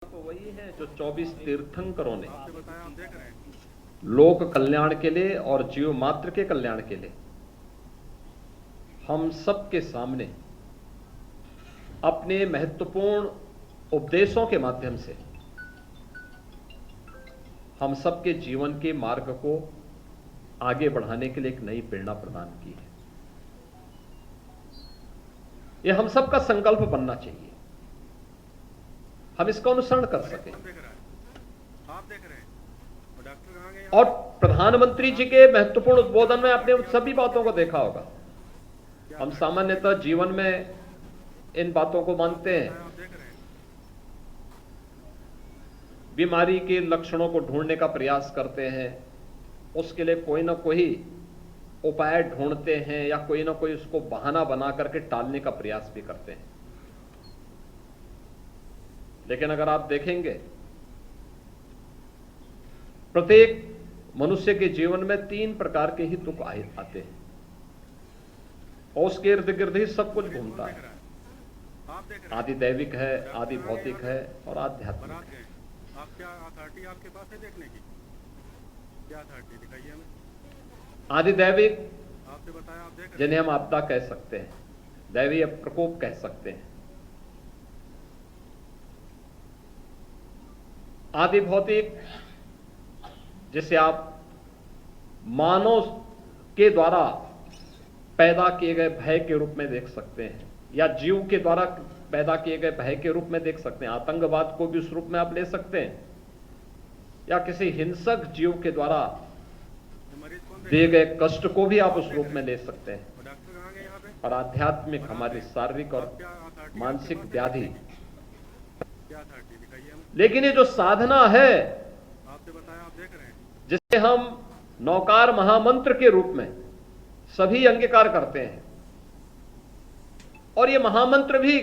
तो वही है जो 24 तीर्थंकरों ने लोक कल्याण के लिए और जीव मात्र के कल्याण के लिए हम सबके सामने अपने महत्वपूर्ण उपदेशों के माध्यम से हम सबके जीवन के मार्ग को आगे बढ़ाने के लिए एक नई प्रेरणा प्रदान की है। यह हम सबका संकल्प बनना चाहिए, हम इसका अनुसरण कर सकें। और प्रधानमंत्री जी के महत्वपूर्ण उद्बोधन में आपने उन सभी बातों को देखा होगा। हम सामान्यतः जीवन में इन बातों को मानते हैं, बीमारी के लक्षणों को ढूंढने का प्रयास करते हैं, उसके लिए कोई ना कोई उपाय ढूंढते हैं या कोई ना कोई उसको बहाना बना करके टालने का प्रयास भी करते हैं। लेकिन अगर आप देखेंगे, प्रत्येक मनुष्य के जीवन में 3 प्रकार के ही दुख आते हैं और उसके इर्द गिर्द ही सब कुछ घूमता है। आदि दैविक है, आदि भौतिक है और आध्यात्मिक है। आप क्या अथॉरिटी आपके पास है देखने की? क्या अथॉरिटी दिखाइए हमें। आदि दैविक आपसे बताया, आप देख जिन्हें हम आपदा कह सकते हैं, दैवीय प्रकोप कह सकते हैं। आदि भौतिक जिसे आप मानव के द्वारा पैदा किए गए भय के रूप में देख सकते हैं या जीव के द्वारा पैदा किए गए भय के रूप में देख सकते हैं। आतंकवाद को भी उस रूप में आप ले सकते हैं या किसी हिंसक जीव के द्वारा दिए गए कष्ट को भी आप उस रूप में ले सकते हैं। और आध्यात्मिक हमारी शारीरिक और मानसिक व्याधि। लेकिन ये जो साधना है, आपसे बताया, आप देख रहे हैं, जिसे हम नौकार महामंत्र के रूप में सभी अंगीकार करते हैं, और ये महामंत्र भी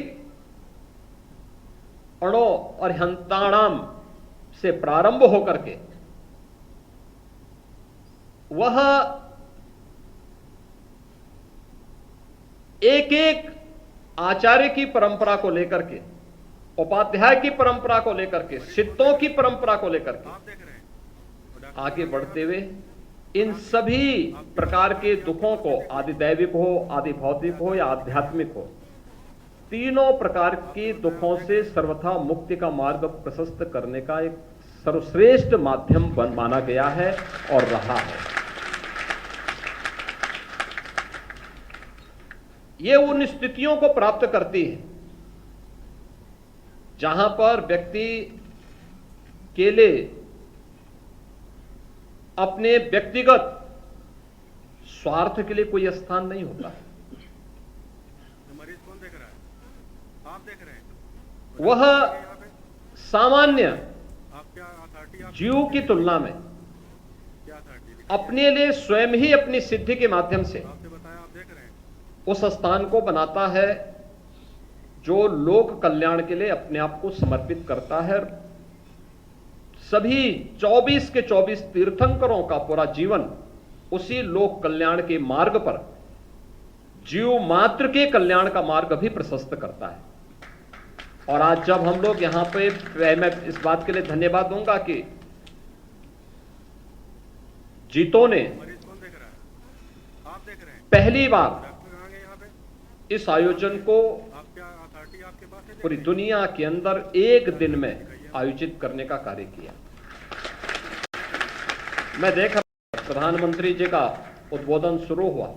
अणो और हंताणाम से प्रारंभ होकर के वह एक एक आचार्य की परंपरा को लेकर के, उपाध्याय की परंपरा को लेकर के, सिद्धों की परंपरा को लेकर के आगे बढ़ते हुए इन सभी प्रकार के दुखों को, आदि दैविक हो, आदि भौतिक हो या आध्यात्मिक हो, तीनों प्रकार के दुखों से सर्वथा मुक्ति का मार्ग प्रशस्त करने का एक सर्वश्रेष्ठ माध्यम माना गया है और रहा है। ये उन स्थितियों को प्राप्त करती है जहां पर व्यक्ति के लिए अपने व्यक्तिगत स्वार्थ के लिए कोई स्थान नहीं होता। मरीज कौन देख रहा है? आप देख रहे हैं। वह सामान्य आप क्या अथॉरिटी जीव की तुलना में क्या अथॉरिटी अपने लिए स्वयं ही अपनी सिद्धि के माध्यम से आपसे बताया, आप देख रहे हैं। उस स्थान को बनाता है जो लोक कल्याण के लिए अपने आप को समर्पित करता है। सभी 24 के 24 तीर्थंकरों का पूरा जीवन उसी लोक कल्याण के मार्ग पर जीव मात्र के कल्याण का मार्ग भी प्रशस्त करता है। और आज जब हम लोग यहां पे, मैं इस बात के लिए धन्यवाद दूंगा कि जीतों ने मरीज कौन देख रहा है? आप देख रहे हैं। पहली बार डॉक्टर कहाँ गए यहाँ पे? इस आयोजन को आप क्या अथॉरिटी आपके पास है? पूरी दुनिया के अंदर एक दिन में आयोजित करने का कार्य किया। मैं देख रहा, प्रधानमंत्री जी का उद्बोधन शुरू हुआ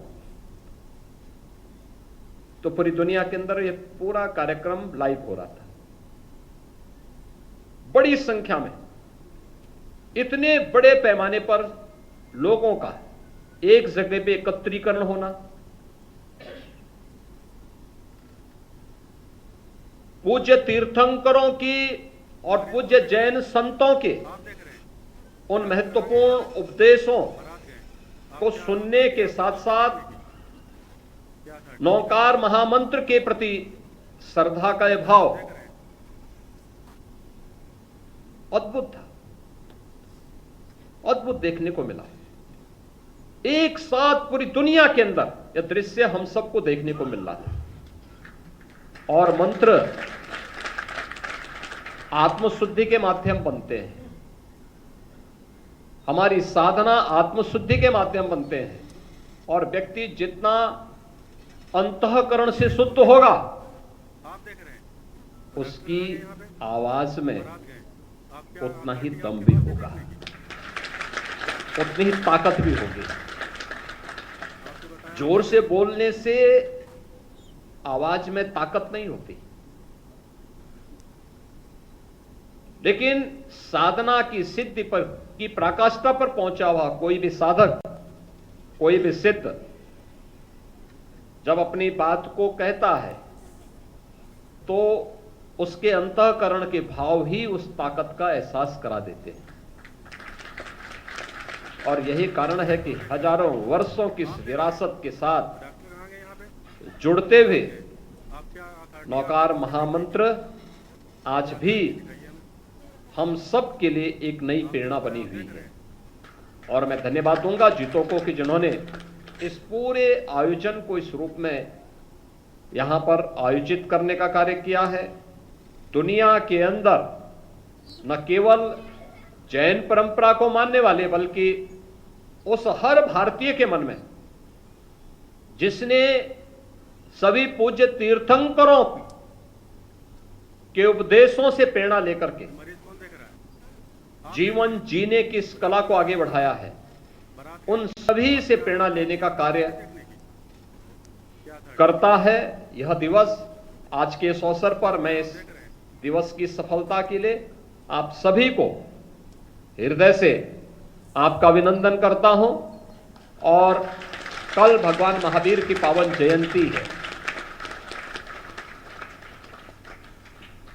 तो पूरी दुनिया के अंदर यह पूरा कार्यक्रम लाइव हो रहा था। बड़ी संख्या में, इतने बड़े पैमाने पर लोगों का एक जगह पे एकत्रीकरण होना, पूज्य तीर्थंकरों की और पूज्य जैन संतों के आप देख रहे हैं। उन महत्वपूर्ण उपदेशों बारात गए। को सुनने के साथ साथ क्या अथॉरिटी नौकार महामंत्र के प्रति श्रद्धा का यह भाव देख रहे हैं। अद्भुत था, अद्भुत देखने को मिला। एक साथ पूरी दुनिया के अंदर यह दृश्य हम सबको देखने को मिल रहा था। और मंत्र आत्मशुद्धि के माध्यम बनते हैं, हमारी साधना आत्मशुद्धि के माध्यम बनते हैं, और व्यक्ति जितना अंतःकरण से शुद्ध होगा आप देख रहे हैं उसकी आवाज में बारात गए, आप क्या उतना ही अथॉरिटी दम आपके भी पास है होगा, देखने की? उतनी ही ताकत भी होगी। आपको बताया जोर से बोलने से आवाज में ताकत नहीं होती, लेकिन साधना की सिद्धि पर की पराकाष्ठा पर पहुंचा हुआ कोई भी साधक, कोई भी सिद्ध जब अपनी बात को कहता है तो उसके अंतःकरण के भाव ही उस ताकत का एहसास करा देते हैं। और यही कारण है कि हजारों वर्षों की इस विरासत के साथ डॉक्टर कहाँ गए यहाँ पे? जुड़ते हुए आप क्या अथॉरिटी नौकार महामंत्र आज भी दिखाइए हमें। हम सब के लिए एक नई प्रेरणा बनी हुई है। और मैं धन्यवाद दूंगा जीतों को कि जिन्होंने इस पूरे आयोजन को इस रूप में यहां पर आयोजित करने का कार्य किया है। दुनिया के अंदर न केवल जैन परंपरा को मानने वाले बल्कि उस हर भारतीय के मन में जिसने सभी पूज्य तीर्थंकरों के उपदेशों से प्रेरणा लेकर के मरीज कौन देख रहा है? जीवन जीने की इस कला को आगे बढ़ाया है, बारात उन सभी से प्रेरणा लेने का कार्य देखने की क्या अथॉरिटी करता है यह दिवस। आज के इस अवसर पर मैं इस देख रहे हैं? दिवस की सफलता के लिए आप सभी को हृदय से आपका अभिनंदन करता हूं। और कल भगवान महावीर की पावन जयंती है।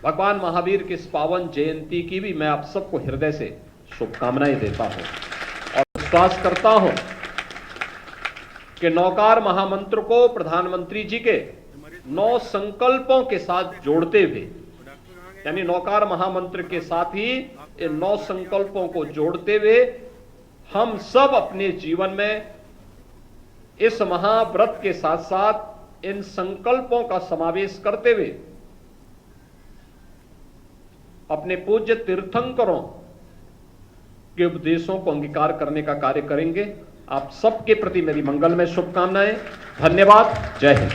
भगवान महावीर की इस पावन जयंती की भी मैं आप सबको हृदय से शुभकामनाएं देता हूं और विश्वास करता हूं कि नौकार महामंत्र को प्रधानमंत्री जी के 9 संकल्पों के साथ जोड़ते हुए, डॉक्टर कहाँ गए? यानी नौकार महामंत्र के साथ ही इन 9 संकल्पों को जोड़ते हुए हम सब अपने जीवन में इस महाव्रत के साथ साथ इन संकल्पों का समावेश करते हुए अपने पूज्य तीर्थंकरों के उपदेशों को अंगीकार करने का कार्य करेंगे। आप सबके प्रति मेरी मंगलमय शुभकामनाएं। धन्यवाद। जय हिंद।